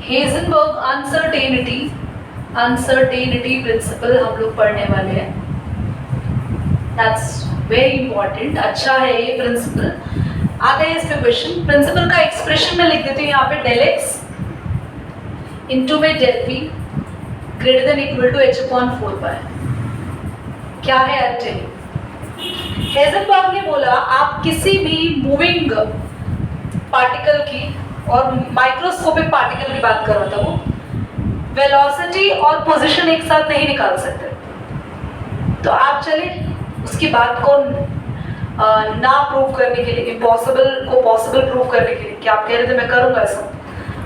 Heisenberg uncertainty principle हम लोग पढ़ने वाले हैं। That's very important. अच्छा है ये प्रिंसिपल। आ गए इस पे क्वेश्चन। प्रिंसिपल का एक्सप्रेशन में लिख देती हूँ यहाँ पे del x इंटू में del p greater than equal to h/4 क्या है अर्थ? हेजनबर्ग ने बोला आप किसी भी मूविंग पार्टिकल की, और माइक्रोस्कोपिक पार्टिकल की बात कर रहा था वो, वेलोसिटी और पोजीशन एक साथ नहीं निकाल सकते। तो आप चले उसकी बात को ना प्रूव करने के लिए, इम्पॉसिबल को पॉसिबल प्रूव करने के लिए कि आप कह रहे थे मैं करूंगा ऐसा,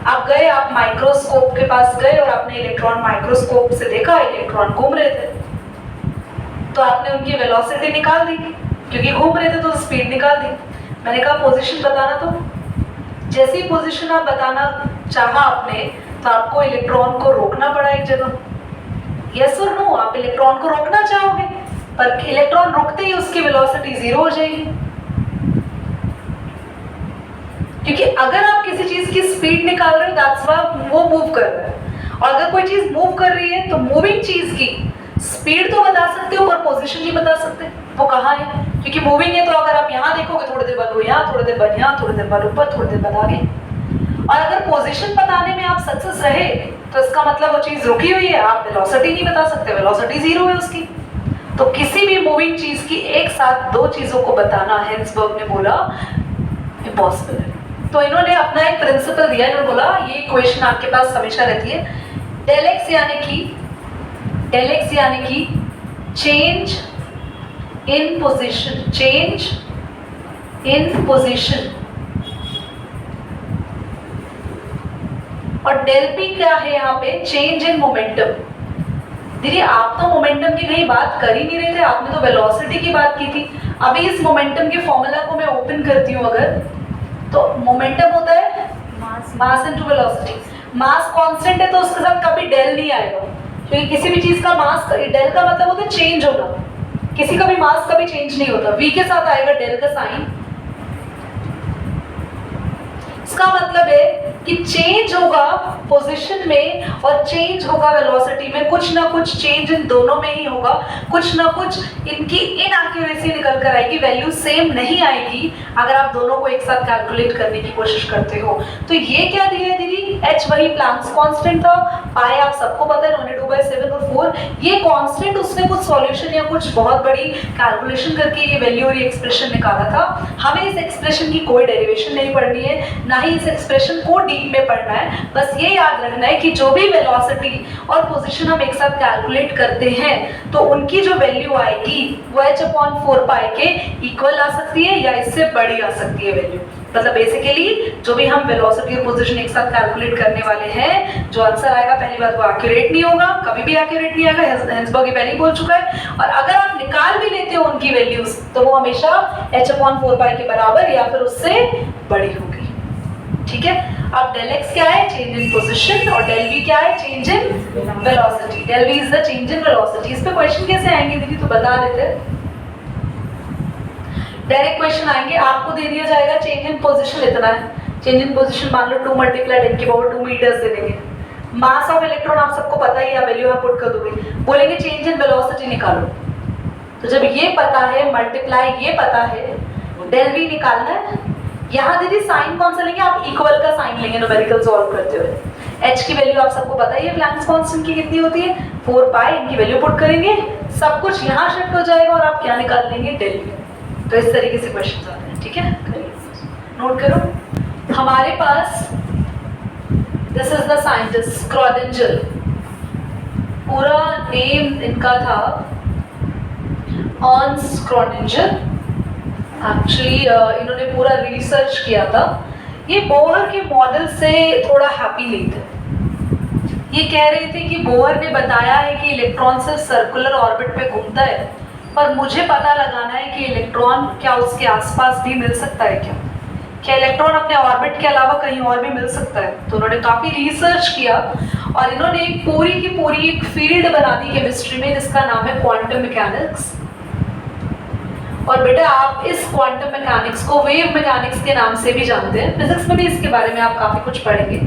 आप गए, आप माइक्रोस्कोप के पास गए और आपने इलेक्ट्रॉन माइक्रोस्कोप से देखा इलेक्ट्रॉन घूम रहे थे, तो आपने उनकी वेलोसिटी निकाल दी, क्योंकि घूम रहे थे तो स्पीड निकाल दी। मैंने कहा पोजीशन बताना, तो जैसी पोजीशन आप बताना चाहा आपने, तो आपको इलेक्ट्रॉन को रोकना पड़ा एक जगह। यस और नो? आप इलेक्ट्रॉन को रोकना चाहोगे, पर इलेक्ट्रॉन रुकते ही उसकी वेलोसिटी 0 हो जाएगी, क्योंकि अगर आप किसी चीज की स्पीड निकाल रहे हो दैट्स व्हाई वो मूव कर रहा है, और अगर कोई चीज मूव कर रही है तो मूविंग चीज की स्पीड तो बता सकते हो पर पोजीशन नहीं बता सकते वो कहाँ है, क्योंकि मूविंग है। तो अगर आप यहाँ देखोगे थोड़ी देर बाद वो यहाँ, थोड़ी देर बाद यहाँ, थोड़ी देर बाद ऊपर, थोड़ी देर बाद आगे। और अगर पोजीशन बताने में आप सक्सेस रहे तो इसका मतलब वो चीज रुकी हुई है, आप वेलोसिटी नहीं बता सकते, वेलोसिटी 0 है उसकी। तो किसी भी मूविंग चीज की एक साथ दो चीजों को बताना, हेजनबर्ग ने बोला इम्पॉसिबल है। तो इन्होंने अपना एक प्रिंसिपल दिया, इन्होंने बोला ये इक्वेशन आपके पास हमेशा रहती है, del x यानी कि चेंज इन पोजीशन, और del p क्या है यहाँ पे? Change in momentum. दीदी आप तो मोमेंटम की कहीं बात कर ही नहीं रहे थे, आपने तो वेलोसिटी की बात की थी। अभी इस मोमेंटम के फॉर्मूला को मैं ओपन करती हूँ अगर, तो मोमेंटम होता है mass into velocity. Mass constant है तो उसके साथ कभी डेल नहीं आएगा, क्योंकि किसी भी चीज का मास, डेल का मतलब होता है चेंज होना, किसी का भी मास कभी चेंज नहीं होता। v के साथ आएगा डेल का साइन, इसका मतलब है कि चेंज होगा पोजीशन में और चेंज होगा वेलोसिटी में, कुछ ना कुछ चेंज इन दोनों में ही होगा, कुछ ना कुछ इनकी इनएक्यूरेसी निकल कर आएगी, वैल्यू सेम नहीं आएगी अगर आप दोनों को एक साथ कैलकुलेट करने की कोशिश करते हो। तो ये क्या दिया है दीदी? h वही प्लैंक्स कांस्टेंट था, पाई आप सबको पता है 2/7 और 4, ये कांस्टेंट उसने कुछ सॉल्यूशन या कुछ बहुत बड़ी कैलकुलेशन करके ये वैल्यू और ये एक्सप्रेशन निकाला था। हमें इस एक्सप्रेशन की कोई डेरिवेशन नहीं पढ़नी है, ना ही इस एक्सप्रेशन को डीप में पढ़ना है, बस ये याद रखना है कि जो भी वेलोसिटी और पोजीशन हम एक साथ कैलकुलेट करते हैं तो उनकी जो वैल्यू आएगी वो h/4 के इक्वल आ सकती है या इससे बड़ी आ सकती है वैल्यू। मतलब बेसिकली जो भी हम वेलोसिटी और पोजीशन एक साथ कैलकुलेट करने वाले हैं, जो आंसर आएगा पहली बात वो एक्यूरेट नहीं होगा, कभी भी एक्यूरेट नहीं आएगा, हेजनबर्ग ये पहले ही बोल चुका है। और अगर आप निकाल भी लेते हो उनकी वैल्यूज तो वो हमेशा h/4 के बराबर या फिर उससे बड़ी होगी। ठीक है, अब del x क्या है? चेंज इन पोजीशन, और del v क्या है? Change in velocity. del v is the change in velocity. इस पे क्वेश्चन कैसे आएंगे दीदी तो बता देते हैं। डायरेक्ट क्वेश्चन आएंगे, आपको दे दिया जाएगा चेंज इन पोजीशन इतना है, चेंज इन पोजीशन मान लो 2 × 10⁻² मीटर्स दे देंगे। मास ऑफ इलेक्ट्रॉन आप सबको पता ही है, वैल्यू आप पुट कर दोगे, बोलेंगे चेंज इन वेलोसिटी निकालो। तो जब ये पता है, मल्टीप्लाई ये पता है, del v निकालना है। यहाँ दीदी साइन कौन सा लेंगे? आप इक्वल का साइन लेंगे न्यूमेरिकल सॉल्व करते हुए। h की वैल्यू आप सबको पता ही है प्लैंक्स कांस्टेंट की कितनी होती है 4π, इनकी वैल्यू पुट करेंगे, सब कुछ यहाँ शिफ्ट हो जाएगा और आप क्या निकाल लेंगे? del v। तो इस तरीके से क्वेश्चन आते हैं। ठीक है, नोट करो। हमारे पास दिस इज द साइंटिस्ट स्क्रॉडिंजर, पूरा नेम इनका था अर्नस्ट स्क्रॉडिंजर। एक्चुअली इन्होंने पूरा रिसर्च किया था। ये बोहर के मॉडल से थोड़ा हैप्पी नहीं थे। ये कह रहे थे कि बोहर ने बताया है कि इलेक्ट्रॉन सिर्फ सर्कुलर ऑर्बिट पे घूमता है, पर मुझे पता लगाना है कि इलेक्ट्रॉन क्या उसके आसपास भी मिल सकता है क्या इलेक्ट्रॉन अपने ऑर्बिट के अलावा कहीं और भी मिल सकता है। तो उन्होंने काफ़ी रिसर्च किया और इन्होंने एक पूरी की पूरी एक फील्ड बना दी केमिस्ट्री में जिसका नाम है क्वांटम मैकेनिक्स। और बेटा आप इस क्वांटम मैकेनिक्स को वेव मैकेनिक्स के नाम से भी जानते हैं, फिजिक्स में भी इसके बारे में आप काफ़ी कुछ पढ़ेंगे।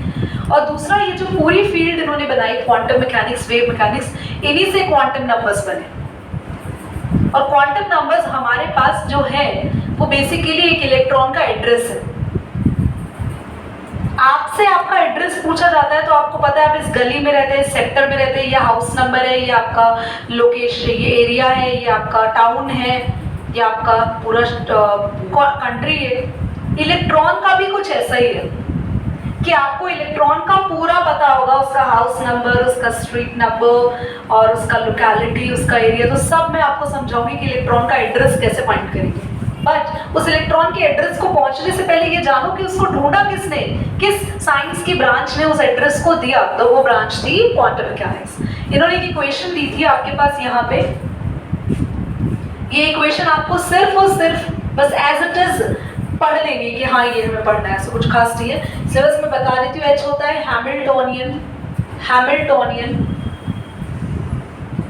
और दूसरा ये जो पूरी फील्ड इन्होंने बनाई क्वांटम मैकेनिक्स, वेव मैकेनिक्स, इन्हीं से क्वांटम नंबर्स बने। और क्वांटम नंबर्स हमारे पास जो है वो बेसिकली एक इलेक्ट्रॉन का एड्रेस है। आपसे आपका एड्रेस पूछा जाता है तो आपको पता है आप इस गली में रहते हैं, इस सेक्टर में रहते हैं, ये हाउस नंबर है, ये आपका लोकेशन, ये एरिया है, ये आपका टाउन है, ये आपका पूरा कंट्री है। इलेक्ट्रॉन का भी कुछ ऐसा ही है कि आपको इलेक्ट्रॉन का पूरा पता होगा, उसका हाउस नंबर, उसका स्ट्रीट नंबर और उसका लोकेलिटी, उसका एरिया। तो सब मैं आपको समझाऊंगी कि इलेक्ट्रॉन का एड्रेस कैसे फाइंड करेंगे। बट उस इलेक्ट्रॉन के एड्रेस को पहुंचने से पहले ये जानो कि उसको ढूंढा किसने, किस साइंस की ब्रांच ने उस एड्रेस को दिया। तो वो ब्रांच थी क्वांटम मैकेनिक्स। इन्होंने एक इक्वेशन दी थी आपके पास यहाँ पे। ये इक्वेशन आपको सिर्फ और सिर्फ बस एज इट इज पढ़ लेंगे कि हाँ ये हमें पढ़ना है, ऐसा कुछ खास नहीं है। सिलेबस में बता देती हूँ। H होता है Hamiltonian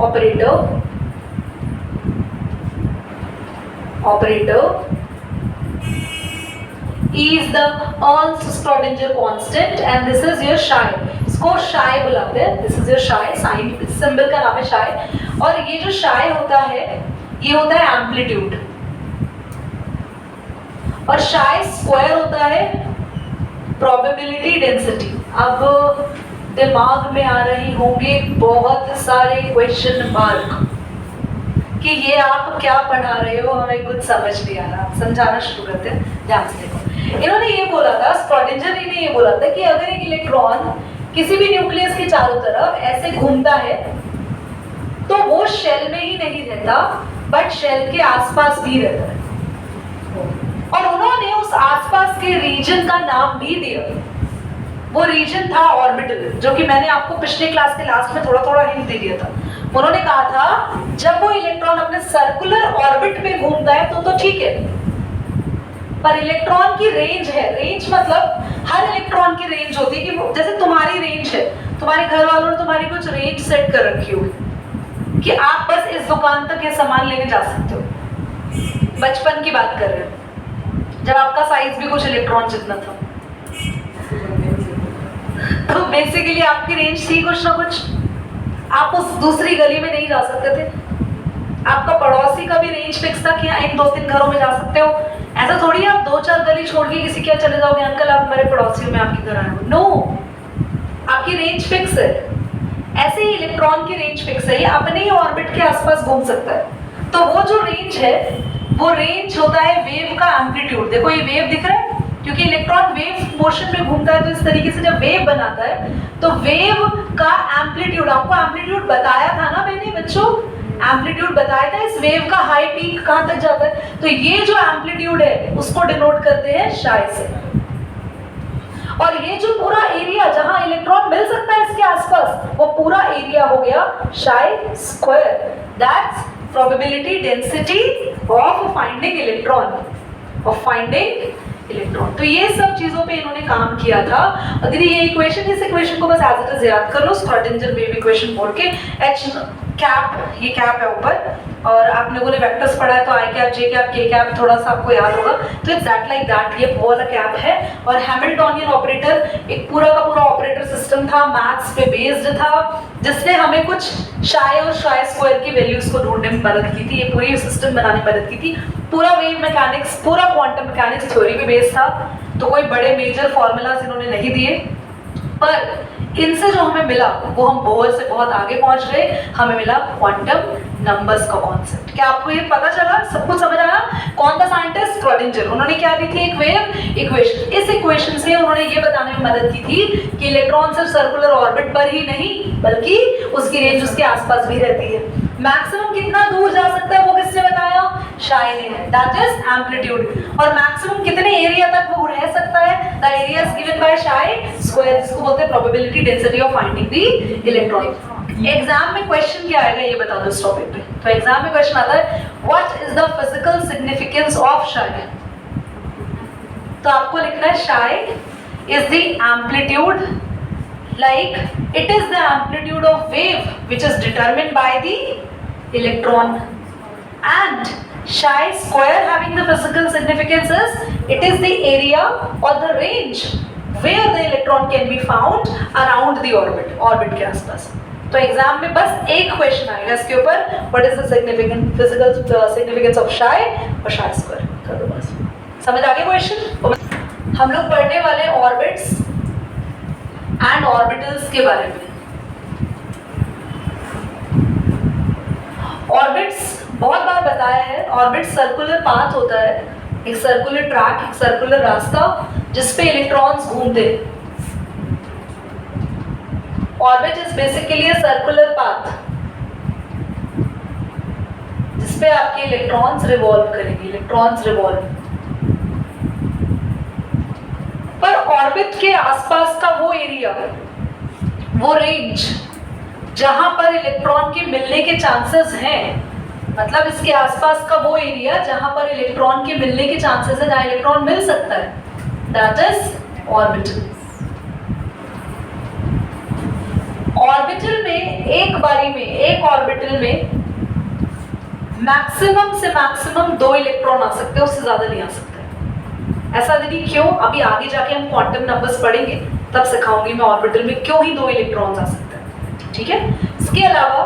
operator E is the Ernst-Schrödinger constant and this is your psi। इसको psi बुलाते हैं। This is your psi, sign symbol का नाम है psi। और ये जो psi होता है ये होता है एम्पलीट्यूड, और psi स्क्वायर होता है प्रोबेबिलिटी डेंसिटी। अब दिमाग में आ रही होंगे बहुत सारे क्वेश्चन मार्क कि ये आप क्या पढ़ा रहे हो, हमें कुछ समझ नहीं आ रहा। समझाना शुरू करते हैं, ध्यान से देखो। इन्होंने ये बोला था, स्क्रॉडिंजर ने ये बोला था कि अगर एक इलेक्ट्रॉन किसी भी न्यूक्लियस के चारों तरफ ऐसे घूमता है तो वो शेल में ही नहीं रहता बट शेल के आसपास भी रहता है। और उन्होंने उस आसपास के रीजन का नाम भी दिया। वो रीजन था ऑर्बिटल, जो कि मैंने आपको पिछले क्लास के लास्ट में थोड़ा थोड़ा हिंट दे दिया था। उन्होंने कहा था जब वो इलेक्ट्रॉन अपने सर्कुलर ऑर्बिट में घूमता है तो ठीक है, पर इलेक्ट्रॉन की रेंज है। रेंज मतलब हर इलेक्ट्रॉन की रेंज होती है कि जैसे तुम्हारी रेंज है, तुम्हारे घर वालों ने तुम्हारी कुछ रेंज सेट कर रखी होगी कि आप बस इस दुकान तक ये सामान लेने जा सकते हो। बचपन की बात कर रहे हैं जब आपका साइज भी कुछ इलेक्ट्रॉन जितना था। तो बेसिकली आपकी रेंज थी कुछ ना कुछ। आप उस दूसरी गली में नहीं जा सकते थे। आपका पड़ोसी का भी रेंज फिक्स था कि इन 2-3 घरों में जा सकते हो। ऐसा थोड़ी आप 2-4 गली छोड़ के किसी के चले जाओगे, अंकल आप हमारे पड़ोसी में आपके घर आए हो। नो, आपकी रेंज फिक्स है। ऐसे ही इलेक्ट्रॉन की रेंज फिक्स है, ये अपने ही ऑर्बिट के आसपास घूम सकता है। तो वो जो रेंज है वो रेंज होता है वेव का एम्पलीट्यूड। देखो ये वेव दिख रहा है, क्योंकि इलेक्ट्रॉन वेव मोशन में घूमता है तो इस तरीके से जब वेव बनाता है तो वेव का एम्पलीट्यूड, आपको एम्पलीट्यूड बताया था ना मैंने बच्चों, एम्पलीट्यूड बताया था इस वेव का हाई पीक कहां तक जाता है। तो ये जो एम्पलीट्यूड है उसको डिनोट करते हैं psi से। और ये जो पूरा एरिया जहां इलेक्ट्रॉन मिल सकता है इसके आसपास, वो पूरा एरिया हो गया psi square. That's probability density of finding electron. तो ये सब चीजों पे इन्होंने काम किया था। अगर ये इक्वेशन, इस इक्वेशन को बस एज इट इज याद कर लो, स्क्रॉडिंजर वेव इक्वेशन बोल के। H कैप, ये कैप है ऊपर, और आप लोगों ने वेक्टर्स पढ़ा है तो आई कैप, जे कैप, के कैप थोड़ा सा आपको याद होगा। तो इट्स दैट लाइक दैट, ये वो वाला कैप है। और हैमिल्टोनियन ऑपरेटर एक पूरा का पूरा ऑपरेटर सिस्टम था, मैथ्स पे बेस्ड था, जिसने हमें कुछ psi और psi स्क्वायर की वैल्यूज को ढूंढने में मदद की थी। ये पूरी सिस्टम बनाने में मदद की थी। पूरा वेव मैकेनिक्स, पूरा क्वांटम मैकेनिक्स थ्योरी पे बेस्ड था। तो कोई बड़े मेजर फॉर्मूलाज इन्होंने नहीं दिए, पर इनसे जो हमें मिला वो हम बहुत से बहुत आगे पहुंच गए। हमें मिला क्वांटम नंबर्स का कॉन्सेप्ट। क्या आपको ये पता चला? सब कुछ समझ आया? कौन था साइंटिस्ट? स्क्रॉडिंजर। उन्होंने क्या दी थी? एक वेव इक्वेशन। इस इक्वेशन से उन्होंने ये बताने में मदद की थी कि इलेक्ट्रॉन सिर्फ सर्कुलर ऑर्बिट पर ही नहीं बल्कि उसकी रेंज उसके आसपास भी रहती है। मैक्सिमम कितना दूर जा सकता है वो किसने बताया? psi ने, दैट इज एम्पलीट्यूड। और मैक्सिमम कितने एरिया तक वो रह सकता है? The area is given by psi square, जिसको बोलते हैं probability density of finding the electron. Exam में क्वेश्चन क्या आएगा ये बता दो इस टॉपिक पे। तो एग्जाम में क्वेश्चन आता है what is the physical significance of psi। तो आपको लिखना है psi is the amplitude, like it is the amplitude of wave which is determined by the electron, and psi square having the physical significance is it is the area or the range where the electron can be found around the orbit, orbit के आसपास। तो exam में बस एक question आएगा इसके ऊपर, what is the significant physical significance of शाई और शाई स्क्वायर, कर दो बस। समझ आ गया क्वेश्चन? हम लोग पढ़ने वाले ऑर्बिट्स एंड ऑर्बिटल्स के बारे में। ऑर्बिट्स बहुत बार बताया है, ऑर्बिट सर्कुलर पाथ होता है, एक सर्कुलर ट्रैक, एक सर्कुलर रास्ता जिसपे इलेक्ट्रॉन्स घूमते। Orbit is basically a circular path जिसपे आपके इलेक्ट्रॉन्स रिवॉल्व करेंगे, इलेक्ट्रॉन्स रिवॉल्व। पर ऑर्बिट के आसपास का वो एरिया, वो रेंज जहां पर इलेक्ट्रॉन के मिलने के चांसेस हैं, मतलब इसके आसपास का वो एरिया जहां पर इलेक्ट्रॉन के मिलने के चांसेस है, जहां इलेक्ट्रॉन मिल सकता है, दैट इज ऑर्बिटल। ऑर्बिटल में एक बारी में, एक ऑर्बिटल में मैक्सिमम से मैक्सिमम 2 इलेक्ट्रॉन आ सकते हैं, उससे ज्यादा नहीं आ सकते। ऐसा दीदी क्यों? अभी आगे जाके हम क्वांटम नंबर्स पढ़ेंगे तब सिखाऊंगी मैं ऑर्बिटल में क्यों ही 2 इलेक्ट्रॉन्स आ सकते हैं, ठीक है। इसके अलावा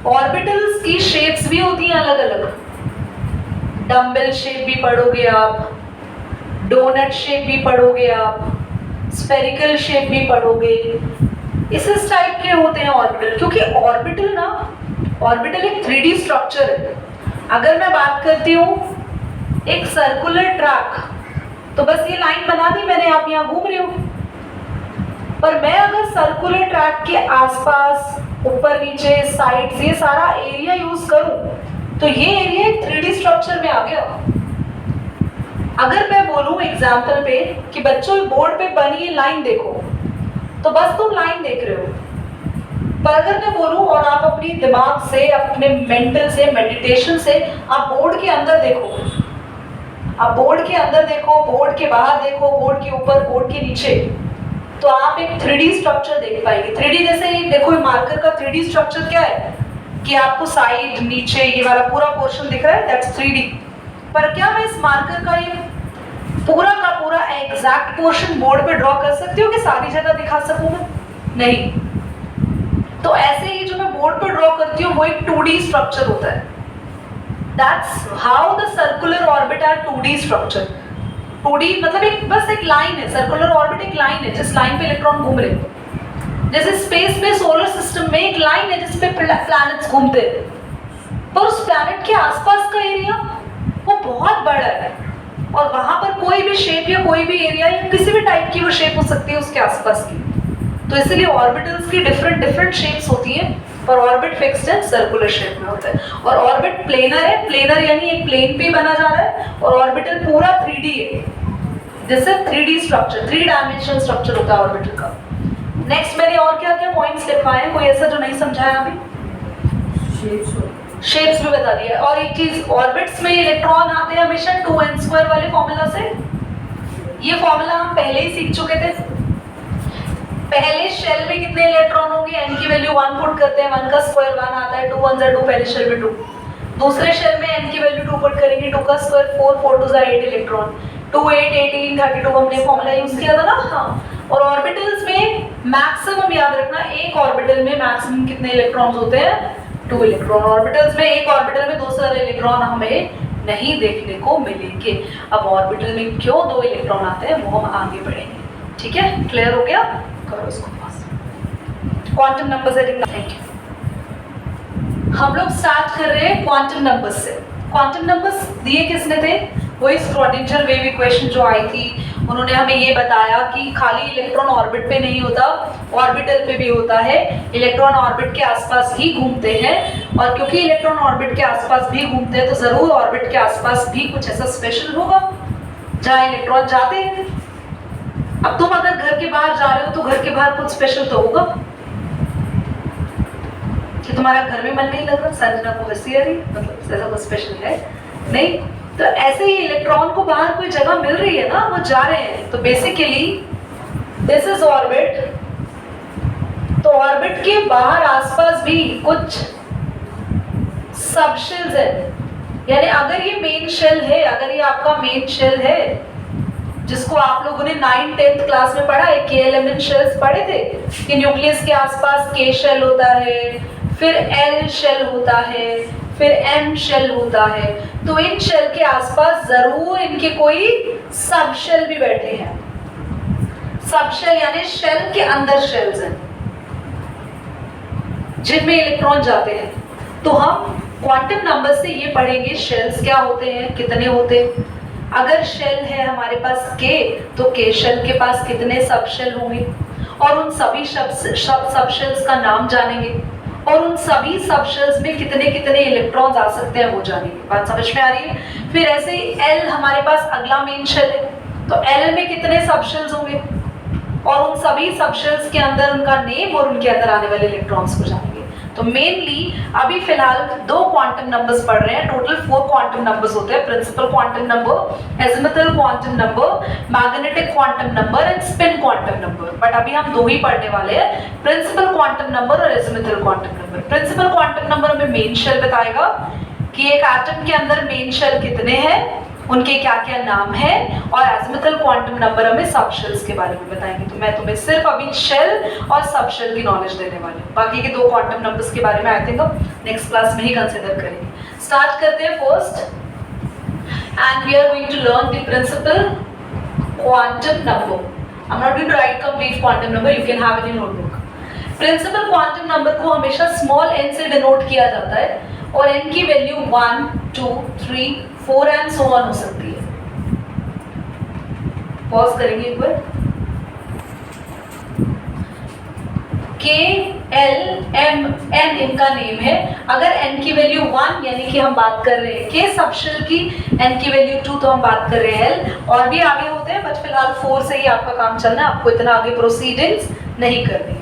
ऑर्बिटल्स की शेप्स भी होती हैं अलग अलग। डम्बल शेप भी पढ़ोगे आप, डोनट शेप भी पढ़ोगे आप, स्फेरिकल शेप भी पढ़ोगे, इस टाइप के होते हैं ऑर्बिटल। क्योंकि ऑर्बिटल ना, ऑर्बिटल एक 3D स्ट्रक्चर है। अगर मैं बात करती हूँ एक सर्कुलर ट्रैक, तो बस ये लाइन बना दी मैंने, आप यहाँ घूम रहे हो। पर मैं अगर सर्कुलर ट्रैक के आसपास, ऊपर नीचे, साइड्स, ये सारा एरिया यूज करूं तो ये एरिया एक 3D स्ट्रक्चर में आ गया। अगर मैं बोलूं एग्जाम्पल पे कि बच्चों बोर्ड पे बनी ये लाइन देखो, तो बस तुम लाइन देख रहे हो। पर अगर मैं बोलूं और आप अपनी दिमाग से, अपने मेंटल से, मेडिटेशन से आप बोर्ड के अंदर देखो, आप बोर्ड के अंदर देखो, बोर्ड के बाहर देखो, बोर्ड के ऊपर, बोर्ड के नीचे, तो आप एक 3D स्ट्रक्चर देख पाएंगे। 3D जैसे ये देखो, मार्कर का 3D स्ट्रक्चर क्या है कि आपको साइड, नीचे, ये वाला पूरा पोर्शन दिख रहा है, दैट्स 3D। पर क्या मैं इस मार्कर का ये पूरा का पूरा एग्जैक्ट पोर्शन बोर्ड पे ड्रॉ कर सकती हूँ कि सारी जगह दिखा सकूं मैं? नहीं। तो ऐसे ही जो मैं बोर्ड पे ड्रॉ करती हूँ वो एक 2D स्ट्रक्चर होता है। That's how the circular orbit are 2D structure. 2D मतलब एक बस एक लाइन है, सर्कुलर ऑर्बिट एक लाइन है जिस लाइन पे इलेक्ट्रॉन घूम रहे हैं। जैसे स्पेस में, सोलर सिस्टम में एक लाइन है जिस पे प्लैनेट्स घूमते हैं, पर उस प्लैनेट के आसपास का एरिया वो बहुत बड़ा है और वहां पर कोई भी शेप या कोई भी एरिया या किसी भी टाइप की वो शेप हो सकती है उसके आसपास की। तो इसलिए ऑर्बिटल्स की डिफरेंट शेप्स होती हैं, पर ऑर्बिट फिक्स्ड है, सर्कुलर शेप में होता है। और ऑर्बिट प्लेनर है, प्लेनर यानी एक प्लेन पे बना जा रहा है, और ऑर्बिटल पूरा 3D है, जैसे 3D स्ट्रक्चर, 3 डायमेंशनल स्ट्रक्चर होता है ऑर्बिटल का। नेक्स्ट मैंने और क्या क्या पॉइंट्स लिखवाए हैं, कोई ऐसा जो नहीं समझाया अभी? शेप्स भी बता दिया। और एक चीज, ऑर्बिट्स में इलेक्ट्रॉन आते हैं हमेशा 2n² वाले फॉर्मूला से। ये फॉर्मूला हम पहले ही सीख चुके थे। पहले शेल में कितने इलेक्ट्रॉन होंगे, n की वैल्यू 1 पुट करते हैं, 1 का स्क्वायर 1 आता है, 2 1 2, पहले शेल में 2। दूसरे शेल में n की वैल्यू 2 पुट करेंगे, 2 का स्क्वायर 4, 4 2 8 इलेक्ट्रॉन, 2 8 18 32 हमने फॉर्मूला यूज किया था ना। हाँ। और ऑर्बिटल्स में मैक्सिमम याद रखना, एक ऑर्बिटल में मैक्सिमम कितने इलेक्ट्रॉन्स होते हैं? 2 इलेक्ट्रॉन। ऑर्बिटल्स में एक ऑर्बिटल में 2 से ज्यादा इलेक्ट्रॉन हमें नहीं देखने को मिलेंगे। अब ऑर्बिटल में क्यों 2 इलेक्ट्रॉन आते हैं वो हम आगे बढ़ेंगे, ठीक है? क्लियर हो गया? करो इसको pass. Quantum number setting. Thank you. हम लोग स्टार्ट कर रहे हैं क्वांटम नंबर्स से। क्वांटम नंबर्स दिए किसने थे? वही स्क्रॉडिंजर वेव इक्वेशन जो आई थी, उन्होंने हमें ये बताया कि खाली इलेक्ट्रॉन ऑर्बिट पे नहीं होता, ऑर्बिटल पे भी होता है। इलेक्ट्रॉन ऑर्बिट के आसपास ही घूमते हैं, और क्योंकि इलेक्ट्रॉन ऑर्बिट के आसपास भी घूमते हैं तो जरूर ऑर्बिट के आसपास भी कुछ ऐसा स्पेशल होगा जहाँ इलेक्ट्रॉन जाते हैं। अब तुम अगर घर के बाहर जा रहे हो तो घर के बाहर कुछ स्पेशल तो होगा कि तुम्हारा घर में मन नहीं लग रहा, संजना को हंसी आ रही, मतलब ऐसा कुछ स्पेशल है नहीं। तो ऐसे ही इलेक्ट्रॉन को बाहर कोई जगह मिल रही है ना, वो जा रहे हैं। तो बेसिकली दिस इज ऑर्बिट। तो ऑर्बिट के बाहर आसपास भी कुछ सब शेल्स है, यानी अगर ये मेन शेल है, अगर ये आपका मेन शेल है जिसको आप लोगों ने 9th-10th क्लास में पढ़ा है, के एलिमेंट शेल्स पढ़े थे कि न्यूक्लियस के आसपास के शेल होता है, फिर एल शेल होता है, फिर एम शेल होता है। तो इन शेल के आसपास जरूर इनके कोई सब शेल भी बैठे हैं। सब शेल यानी शेल के अंदर शेल्स हैं जिनमें इलेक्ट्रॉन जाते हैं। तो हम क्वांटम नंबर से ये पढ़ेंगे शेल्स क्या होते हैं, कितने होते हैं। अगर शेल है हमारे पास के, तो के शेल के पास कितने सब शेल होंगे, और उन सभी सब शेल्स का नाम जानेंगे, और उन सभी सब शेल्स में कितने कितने इलेक्ट्रॉन्स आ सकते हैं वो जानेंगे। बात समझ में आ रही है। फिर ऐसे ही एल हमारे पास अगला मेन शेल है, तो एल में कितने सब शेल्स होंगे, और उन सभी सब शेल्स के अंदर उनका नेम और उनके अंदर आने वाले इलेक्ट्रॉन्स को जानेंगे। तो मेनली अभी फिलहाल 2 क्वांटम नंबर्स पढ़ रहे हैं। टोटल 4 क्वांटम नंबर्स होते हैं, principal quantum number, azimuthal quantum number, magnetic quantum number and spin quantum number. But अभी हम 2 ही पढ़ने वाले हैं, प्रिंसिपल क्वांटम नंबर और azimuthal quantum number. Principal quantum number में मेन शेल बताएगा कि एक एटम के अंदर मेन शेल कितने हैं, उनके क्या क्या नाम है, और एजिमुथल क्वांटम नंबर हमें सब शेल्स के बारे में बताएंगे। तो मैं तुम्हें सिर्फ अभी शेल और सब शेल की नॉलेज देने वाली हूँ। बाकी के 2 क्वांटम नंबर्स के बारे में आई थिंक नेक्स्ट क्लास में ही कंसिडर करेंगे। स्टार्ट करते हैं first, and we are going to learn the principal quantum number. I am not going to write complete quantum number, you can have it in notebook. Principal quantum number को हमेशा small n से denote किया जाता है, और n की value 1, 2, 3, 4 and so on हो सकती है। पॉज करेंगे एक बार। K, L, M, N इनका नेम है। अगर n की वैल्यू 1 यानी कि हम बात कर रहे हैं K सब शेल की, n की वैल्यू 2 तो हम बात कर रहे हैं L, और भी आगे होते हैं, बट फिलहाल 4 से ही आपका काम चलना है, आपको इतना आगे प्रोसीडिंग्स नहीं करनी है।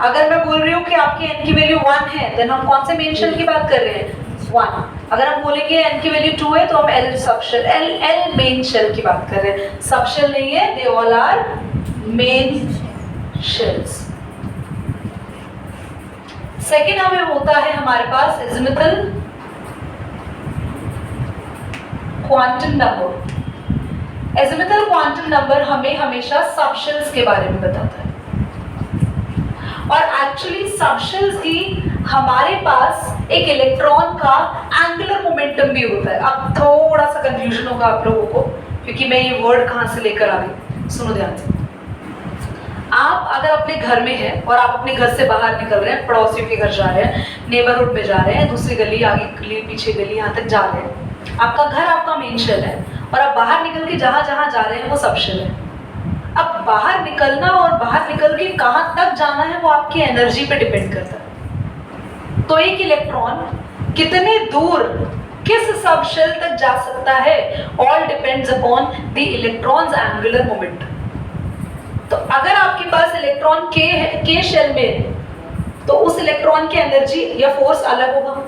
अगर मैं बोल रही हूँ कि आपकी n की वैल्यू 1 है, देन हम कौन से मेन शेल की बात कर रहे हैं, 1। अगर हम बोलेंगे n की वैल्यू 2 है, तो हम L सब शेल, L मेन शेल की बात कर रहे हैं। सब शेल नहीं है, they all are main shells. Second हमें होता है हमारे पास azimuthal quantum number. Azimuthal quantum number हमें हमेशा सब शेल्स के बारे में बताता है, और एक्चुअली सब शेल्स ही हमारे पास एक इलेक्ट्रॉन का एंगुलर मोमेंटम भी होता है। अब थोड़ा सा कंफ्यूजन होगा आप लोगों को, क्योंकि मैं ये वर्ड कहाँ से लेकर आ गई, सुनो ध्यान से। आप अगर अपने घर में हैं और आप अपने घर से बाहर निकल रहे हैं, पड़ोसियों के घर जा रहे हैं, नेबरहुड में जा रहे हैं, दूसरी गली, आगे गली, पीछे गली, यहाँ तक जा रहे हैं, आपका घर आपका मेन शेल है, और आप बाहर निकल के जहाँ जहाँ जा रहे हैं वो सब शेल है। अब बाहर निकलना और बाहर निकल के कहाँ तक जाना है वो आपकी एनर्जी पे डिपेंड करता है। तो एक इलेक्ट्रॉन कितने दूर किस सब शेल तक जा सकता है, all depends upon the electrons angular momentum. तो अगर आपके पास इलेक्ट्रॉन के शेल में है, तो उस इलेक्ट्रॉन की एनर्जी या फोर्स अलग होगा।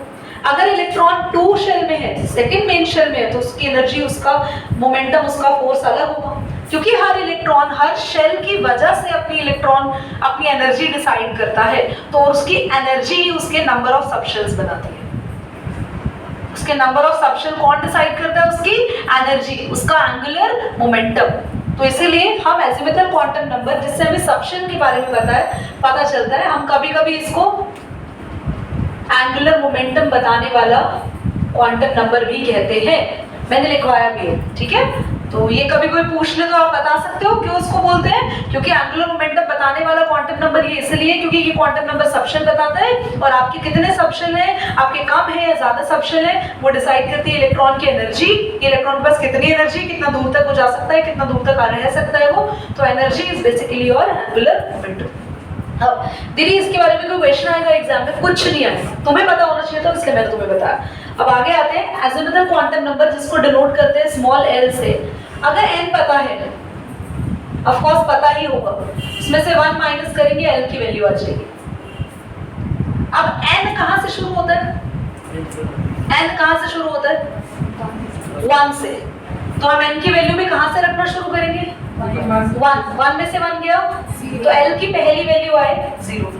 अगर इलेक्ट्रॉन 2 शेल में है, सेकंड मेन शेल में है, तो उसकी एनर्जी, उसका मोमेंटम, उसका फोर्स अलग होगा, क्योंकि हर इलेक्ट्रॉन हर शेल की वजह से अपनी इलेक्ट्रॉन अपनी एनर्जी डिसाइड करता है। तो उसकी एनर्जी ही उसके नंबर ऑफ सब शेल्स बनाती है। उसके नंबर ऑफ सब शेल कौन डिसाइड करता है, उसकी एनर्जी, उसका एंगुलर मोमेंटम। तो इसीलिए हम एजिमुथल क्वांटम नंबर, जिससे हमें सब शेल के बारे में पता चलता है, हम कभी कभी इसको एंगुलर मोमेंटम बताने वाला क्वांटम नंबर भी कहते हैं। मैंने लिखवाया भी है, ठीक है। तो ये कभी कोई पूछ ले तो आप बता सकते हो क्यों उसको बोलते हैं, क्योंकि एंगुलर मोमेंटम बताने वाला क्वांटम नंबर ये इसलिए क्योंकि ये क्वांटम नंबर सब शेल बताता है, और आपके कितने सब शेल हैं, आपके कम है या ज्यादा सब शेल है, वो डिसाइड करती है इलेक्ट्रॉन की एनर्जी। इलेक्ट्रॉन के पास कितनी एनर्जी, कितना दूर तक वो जा सकता है, कितना दूर तक रह सकता है वो। तो energy is basically your angular momentum. अब दीदी इसके बारे में कोई क्वेश्चन आएगा एग्जाम में, कुछ नहीं आएगा, तुम्हें पता होना चाहिए, तो इसलिए मैंने तुम्हें बताया। अब आगे आते हैं एजिमुथल क्वांटम नंबर, जिसको डिनोट करते हैं स्मॉल l से। अगर n पता है, ऑफ कोर्स पता ही होगा, इसमें से 1 माइनस करेंगे, l की वैल्यू आ जाएगी। अब n कहां से शुरू होता है, n कहां से शुरू होता है, 1 से। तो हम n की वैल्यू भी कहां से रखना शुरू करेंगे, 1 में से 1 गया, तो l की पहली वैल्यू आए 0,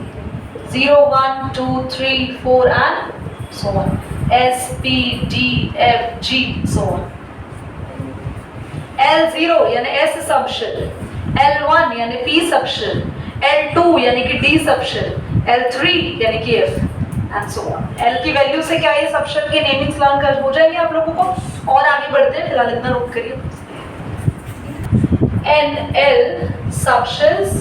0, 1, 2, 3, 4 and so on, S, P, D, F, G, so on. L0 यानी S सबशेल, L1 यानी P सबशेल, L2 यानी कि D सबशेल, L3 यानी कि F and so on. L की वैल्यू से क्या ये सबशेल के नेमिंग्स लर्न कर हो जाएंगे आप लोगों को। और आगे बढ़ते हैं, फिलहाल इतना नोट करिए। NL सबशेल्स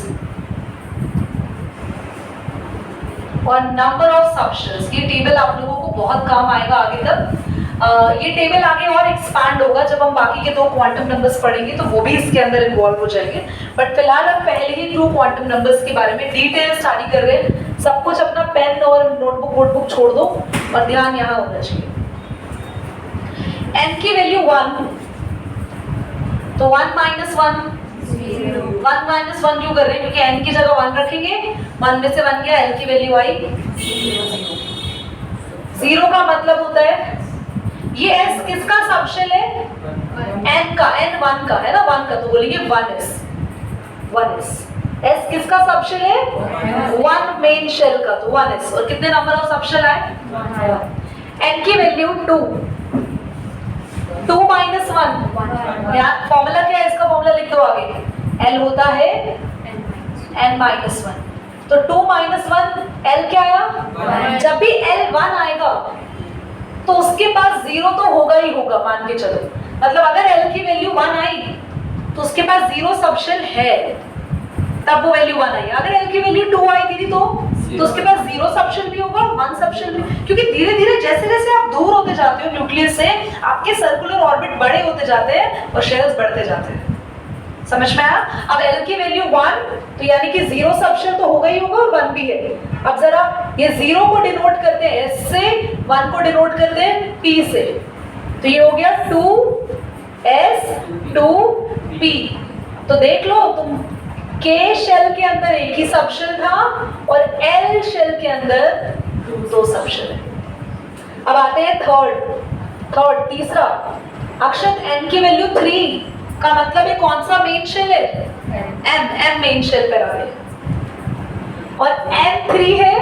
और नंबर ऑफ सबशेल्स, ये टेबल आप लोगों को बहुत काम आएगा आगे तक। ये टेबल आगे और एक्सपैंड होगा जब हम बाकी के 2 क्वांटम नंबर्स पढ़ेंगे, तो वो भी इसके अंदर इन्वॉल्व हो जाएंगे। बट फिलहाल हम पहले ही 2 क्वांटम नंबर्स के बारे में डिटेल स्टडी कर रहे हैं। सब कुछ अपना पेन और नोटबुक छोड़ दो और ध्यान यहाँ होना चाहिए। n की वैल्यू 1, तो 1 - 1 1 - 1 क्यों कर रहे हैं? क्योंकि n की जगह 1 रखेंगे, 1 में से 1 गया, l की वैल्यू आई 0 का मतलब होता है ये s किसका सबशेल है? n का, n 1 का है ना, 1 का, तो बोलेंगे 1s। s किसका सबशेल है? 1 मेन शेल का, तो 1s। और कितने नंबर ऑफ सबशेल आए? 1। n की वैल्यू 2, 2 - 1, यहाँ फॉर्मूला क्या है इसका? फॉर्मूला लिख दो आगे, l होता है n - 1, तो 2 - 1 l क्या आया? जब भी l 1 आएगा तो उसके पास 0 तो होगा ही होगा, मान के चलो। मतलब अगर l की वैल्यू 1 आई तो उसके पास 0 सबशेल है, तब वो वैल्यू 1 आई। अगर l की वैल्यू 2 आई दीदी तो उसके पास 0 सबशेल भी होगा, 1 सबशेल भी। क्योंकि धीरे धीरे जैसे जैसे आप दूर होते जाते हो न्यूक्लियस से, आपके सर्कुलर ऑर्बिट बड़े होते जाते हैं और शेल्स बढ़ते जाते हैं। समझ में आया? अब l की वैल्यू 1, तो यानी कि 0 सबशेल तो होगा ही होगा और 1 भी है। अब जरा ये 0 को डिनोट करते हैं s से, 1 को डिनोट करते हैं p से, तो ये हो गया 2s 2p। तो देख लो तुम, k शेल के अंदर एक ही सबशेल था और l शेल के अंदर 2 सबशेल है। अब आते हैं थर्ड तीसरा। अक्षत n की वैल्यू 3 का मतलब है कौन सा मेन शेल है? m मेन शेल पर आ रहे। और n 3 है,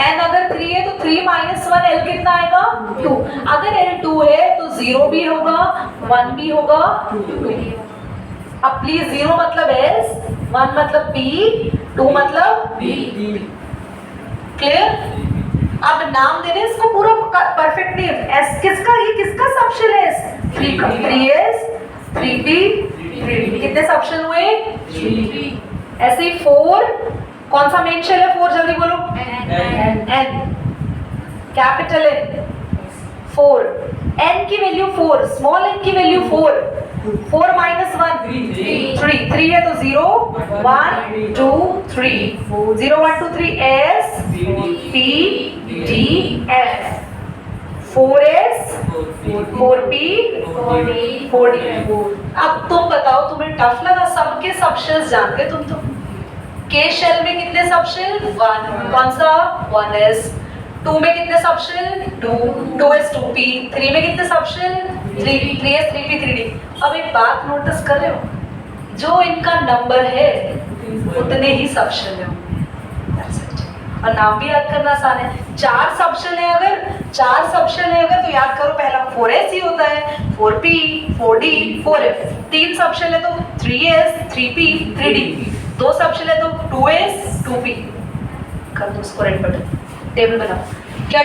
n अगर 3 है तो 3 - 1 l कितना आएगा? 2। अगर l 2 है तो 0 भी होगा, 1 भी होगा, 2। अब प्लीज 0 मतलब s, 1 मतलब p, 2 मतलब b। क्लियर? अब नाम दे रहे इसको पूरा परफेक्ट नेम। s किसका, ये किसका सबशेल है? 3 का, 3s 3p 3d। कितने सबशेल हुए? 3। ऐसे ही 4, कौन सा मेन शेल है 4? जल्दी बोलो। n capital N 4। n की वैल्यू 4, स्मॉल n की वैल्यू 4, 4 - 1 3 है तो 0 1 2 3, 0 1 2 3 s p d f, 4s 4p 4d। अब तुम बताओ, तुम्हें टफ लगा? सबके सबशेल्स जानते तुम तो। k शेल में कितने सबशेल? 1, कौन सा? 1s। 2 में कितने सबशेल? 2, 2s 2p। 3 में कितने सबशेल? 3, 3s 3p 3d। अब एक बात नोटिस कर रहे हो, जो इनका नंबर है उतने ही सबशेल है, और नाम भी याद करना आसान है। 4 सबशेल है अगर तो याद करो पहला 4s ही होता है, 4p 4d 4f। 3 सबशेल है तो 3s 3p 3d। 2 सबशेल है तो 2s 2p। कर दो उसको रेड बटन, टेबल बनाओ। क्या